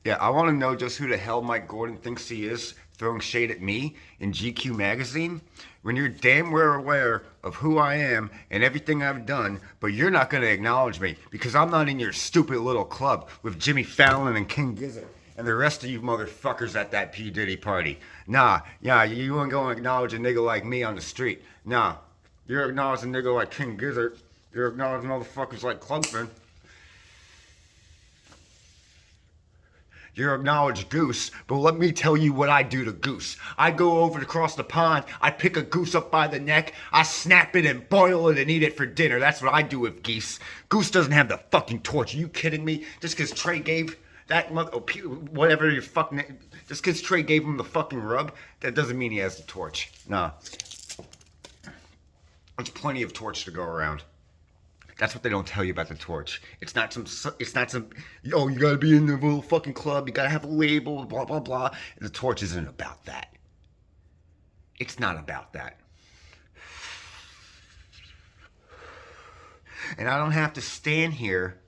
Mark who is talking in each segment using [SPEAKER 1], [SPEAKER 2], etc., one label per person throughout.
[SPEAKER 1] Yeah, I want to know just who the hell Mike Gordon thinks he is throwing shade at me in GQ magazine when you're damn well aware of who I am and everything I've done, but you're not going to acknowledge me because I'm not in your stupid little club with Jimmy Fallon and King Gizzard and the rest of you motherfuckers at that P. Diddy party. Nah, yeah, you ain't going to acknowledge a nigga like me on the street. Nah, you're acknowledging a nigga like King Gizzard. You're acknowledging motherfuckers like Clubman. You acknowledge Goose, but let me tell you what I do to Goose. I go over across the pond, I pick a goose up by the neck, I snap it and boil it and eat it for dinner. That's what I do with geese. Goose doesn't have the fucking torch. Are you kidding me? Just because Trey gave that mother, whatever your fucking, just because Trey gave him the fucking rub, that doesn't mean he has the torch. Nah. There's plenty of torch to go around. That's what they don't tell you about the torch. It's not some. Oh, you gotta be in the little fucking club. You gotta have a label. Blah blah blah. And the torch isn't about that. It's not about that. And I don't have to stand here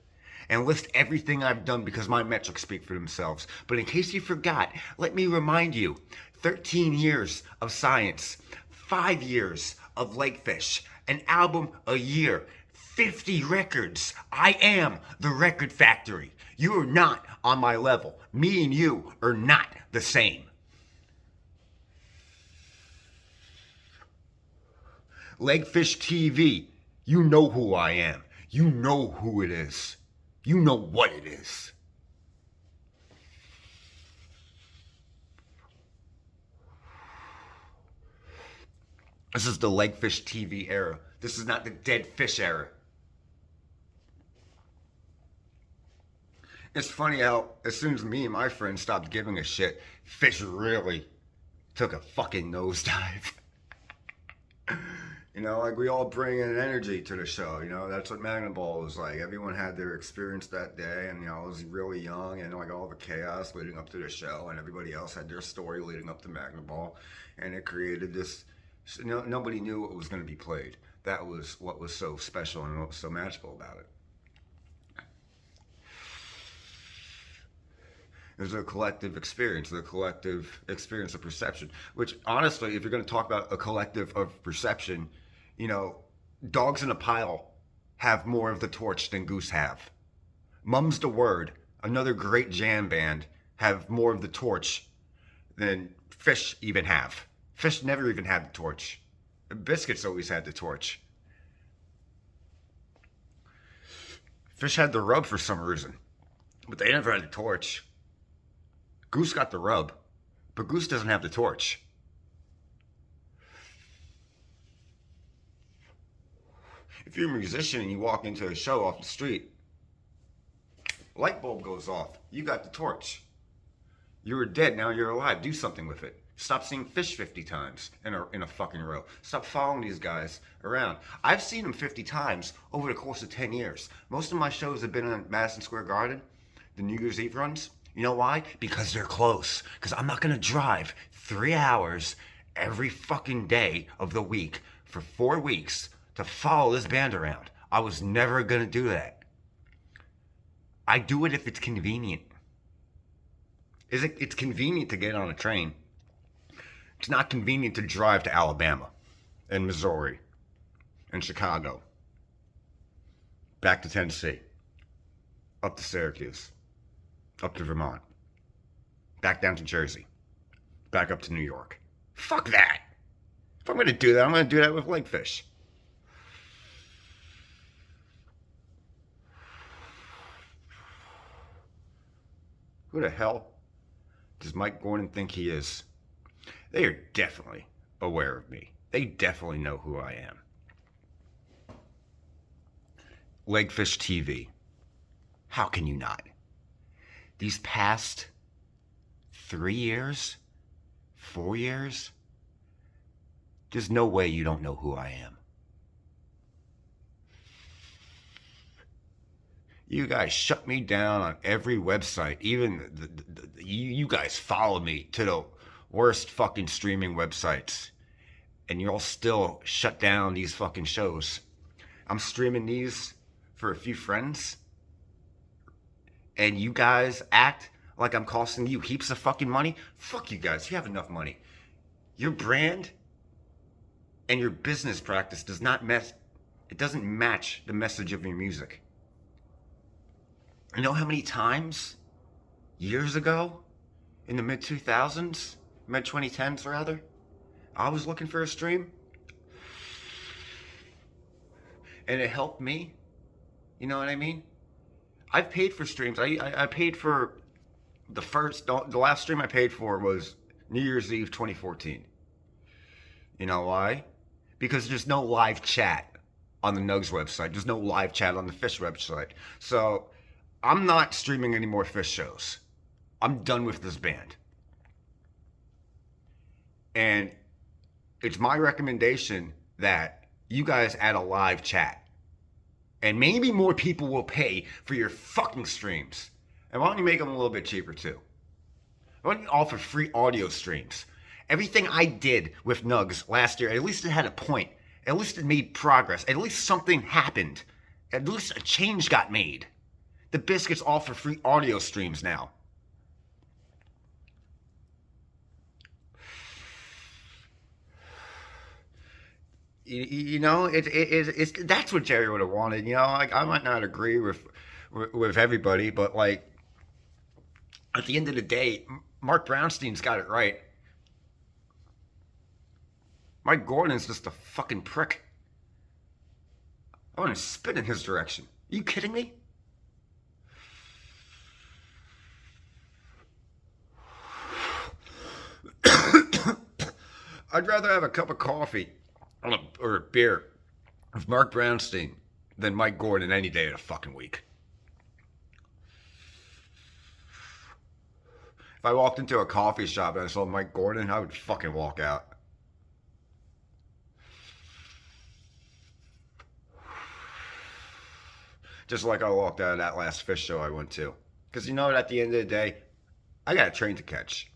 [SPEAKER 1] and list everything I've done because my metrics speak for themselves. But in case you forgot, let me remind you: 13 years of science, 5 years of LEGFISH, an album a year. 50 records. I am the record factory. You are not on my level. Me and you are not the same. LEGFISH TV. You know who I am. You know who it is. You know what it is. This is the LEGFISH TV era. This is not the dead fish era. It's funny how as soon as me and my friends stopped giving a shit, Phish really took a fucking nosedive. You know, like we all bring an energy to the show. You know, that's what Magna Ball was like. Everyone had their experience that day, and you know, I was really young, and like all the chaos leading up to the show, and everybody else had their story leading up to Magna Ball, and it created this. Nobody knew what was going to be played. That was what was so special and what was so magical about it. There's a collective experience, the collective experience of perception, which honestly, if you're going to talk about a collective of perception, you know, Dogs in a Pile have more of the torch than Goose have. Mum's the Word, another great jam band, have more of the torch than Phish even have. Phish never even had the torch. Biscuits always had the torch. Phish had the rub for some reason, but they never had the torch. Goose got the rub, but Goose doesn't have the torch. If you're a musician and you walk into a show off the street, light bulb goes off. You got the torch. You were dead, now you're alive. Do something with it. Stop seeing Phish 50 times in a fucking row. Stop following these guys around. I've seen them 50 times over the course of 10 years. Most of my shows have been in Madison Square Garden, the New Year's Eve runs. You know why? Because they're close. Because I'm not going to drive 3 hours every fucking day of the week for 4 weeks to follow this band around. I was never going to do that. I do it if it's convenient. It's convenient to get on a train. It's not convenient to drive to Alabama and Missouri and Chicago, back to Tennessee, up to Syracuse, up to Vermont, back down to Jersey, back up to New York. Fuck that. If I'm going to do that, I'm going to do that with LEGFISH. Who the hell does Mike Gordon think he is? They are definitely aware of me. They definitely know who I am. LEGFISH TV. How can you not? These past 3 years, 4 years, there's no way you don't know who I am. You guys shut me down on every website. Even you guys follow me to the worst fucking streaming websites. And you'll still shut down these fucking shows. I'm streaming these for a few friends. And you guys act like I'm costing you heaps of fucking money. Fuck you guys. You have enough money. Your brand and your business practice it doesn't match the message of your music. You know how many times years ago in the mid 2000s, mid 2010s rather, I was looking for a stream and it helped me. You know what I mean? I've paid for streams. I paid for the last stream I paid for was New Year's Eve 2014. You know why? Because there's no live chat on the Nugs website. There's no live chat on the Phish website. So I'm not streaming any more Phish shows. I'm done with this band. And it's my recommendation that you guys add a live chat. And maybe more people will pay for your fucking streams. And why don't you make them a little bit cheaper too? Why don't you offer free audio streams? Everything I did with Nugs last year, at least it had a point. At least it made progress. At least something happened. At least a change got made. The Biscuits offer free audio streams now. You know, it's that's what Jerry would have wanted. You know, like I might not agree with everybody, but like at the end of the day, Mark Brownstein's got it right. Mike Gordon's just a fucking prick. I want to spit in his direction. Are you kidding me? I'd rather have a cup of coffee or a beer with Mark Brownstein than Mike Gordon any day of the fucking week. If I walked into a coffee shop and I saw Mike Gordon, I would fucking walk out. Just like I walked out of that last Phish show I went to. Because you know what, at the end of the day, I got a train to catch.